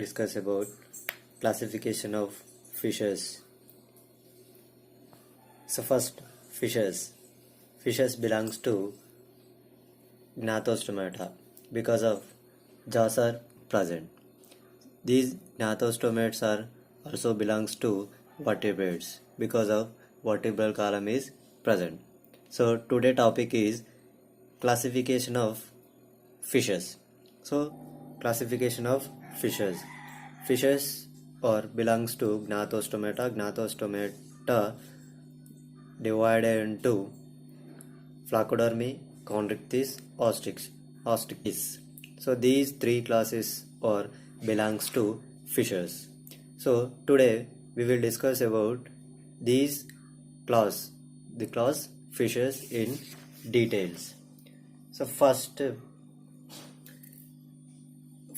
discuss about classification of fishes. So first, fishes. Fishes belongs to Gnathostomata because of jaws are present. These gnathostomates are also belongs to vertebrates because of vertebral column is present. So today topic is classification of fishes. So classification of fishes. Fishes or belongs to Gnathostomata. Gnathostomata divided into Phlacodermi, Chondrichthyes, Ostrich. So these three classes or belongs to fishes. So today we will discuss about these class, the class fishes in details. So first,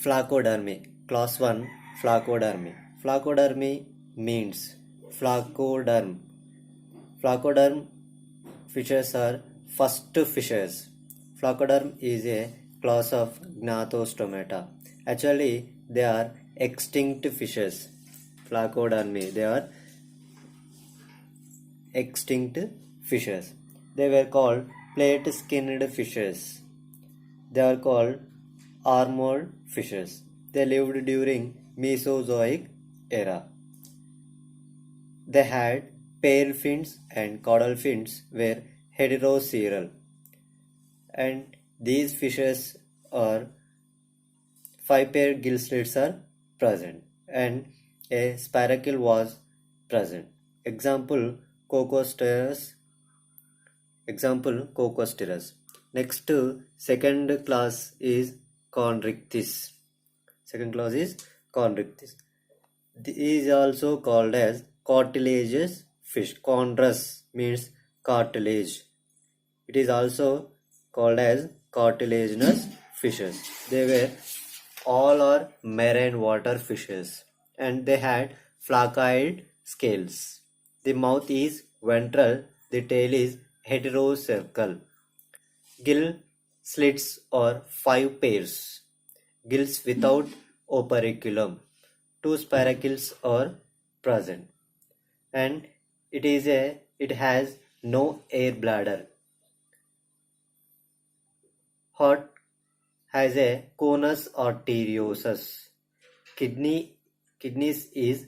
Phlacodermi, class 1, Phlacodermi. Phlacodermi means phlacoderm. Phlacoderm fishes are first fishes. Phlacoderm is a class of Gnathostomata. Actually, they are extinct fishes. Phlacodermi, they are extinct fishes. They were called plate-skinned fishes. They are called armored fishes. They lived during Mesozoic era. They had pale fins and caudal fins were heteroceral. And these fishes are 5-pair gill slits are present and a spiracle was present. Example Cocosteres. Next, second class is Chondrichthyes. Second class is Chondrichthyes. This is also called as cartilaginous fish. Chondrus means cartilage. It is also called as cartilaginous fishes. They were all are marine water fishes and they had flaccoid scales. The mouth is ventral, the tail is heterocercal. Gill slits are 5 pairs. Gills without operculum. 2 spiracles are present. And it has no air bladder. Heart has a conus arteriosus. Kidneys is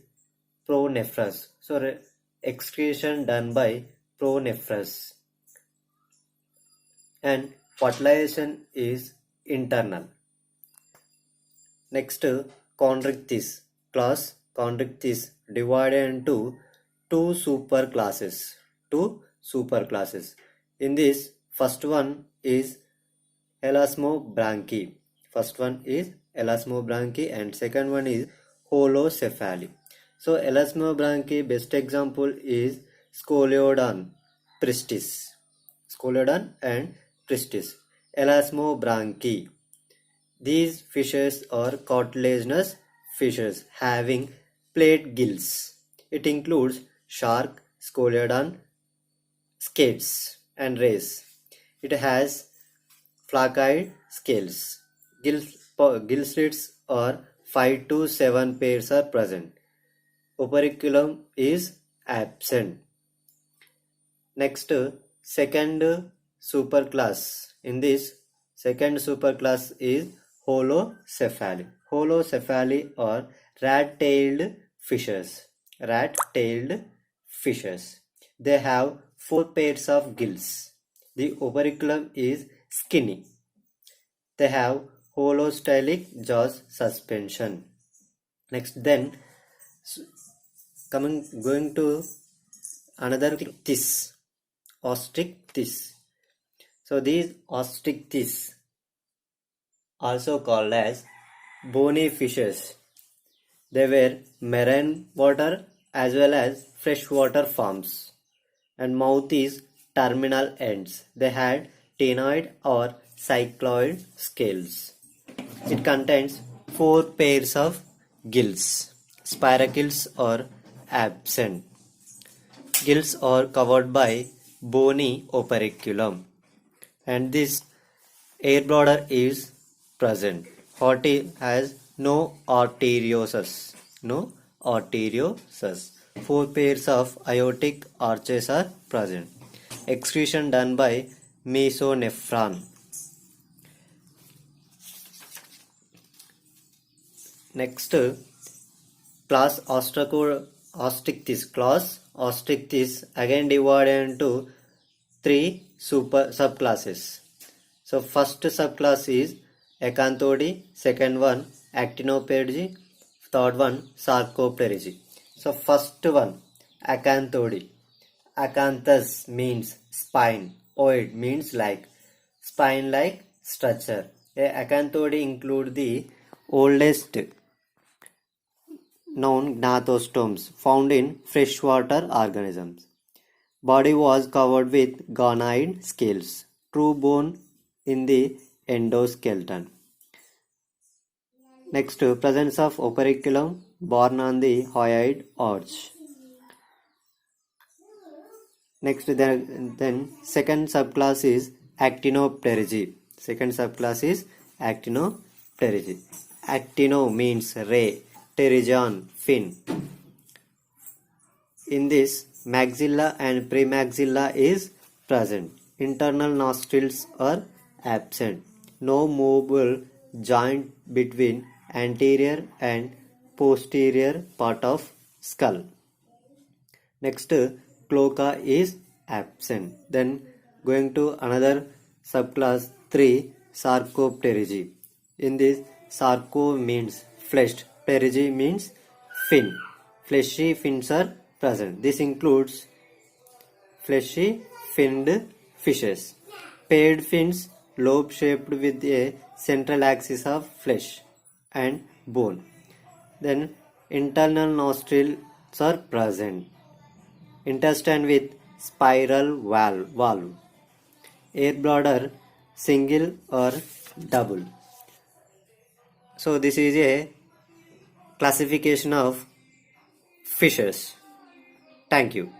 pronephros. So excretion done by pronephros. And fertilization is internal. Next, Chondrichthyes. Class Chondrichthyes divided into two superclasses. In this, first one is Elasmobranchi. And second one is Holocephaly. So Elasmobranchi best example is Scoliodon pristis. Elasmobranchi. These fishes are cartilaginous fishes having plate gills. It includes shark, Scoliodon, skates and rays. It has flaccoid scales. Gill slits are 5 to 7 pairs are present. Operculum is absent. Next, second superclass. In this second superclass is Holocephaly. Holocephaly are rat-tailed fishes. They have 4 pairs of gills. The operculum is skinny. They have holostylic jaws suspension. Next, then going to another Ostrich. So these Ostrichthyes also called as bony fishes. They were marine water as well as freshwater forms and mouth is terminal ends. They had ctenoid or cycloid scales. It contains 4 pairs of gills. Spiracles are absent. Gills are covered by bony operculum and this air bladder is present. Heart has No arteriosus. No arteriosus. 4 pairs of aortic arches are present. Excretion done by mesonephron. Next, class Ostrictis. Class Ostrictis again divided into 3 subclasses. So first subclass is Acanthodi, second one Actinopterygi, third one Sarcopterygi. So first one Acanthodi. Acanthus means spine, oid means like, spine like structure. Acanthodi include the oldest known gnathostomes found in freshwater organisms. Body was covered with gonide scales, true bone in the endoskeleton. Next, presence of operculum born on the hyoid arch. Next, then second subclass is Actinopterygi. Second subclass is Actinopterygi. Actino means ray, pterygion fin. In this, maxilla and premaxilla is present. Internal nostrils are absent. No movable joint between anterior and posterior part of skull. Next, cloaca is absent. Then going to another subclass 3, Sarcopterygi. In this, sarco means flesh, pterygi means fin. Fleshy fins are present. This includes fleshy finned fishes. Paired fins, lobe shaped with a central axis of flesh and bone. Then internal nostrils are present. Intestine with spiral valve. Air bladder single or double. So this is a classification of fishes. Thank you.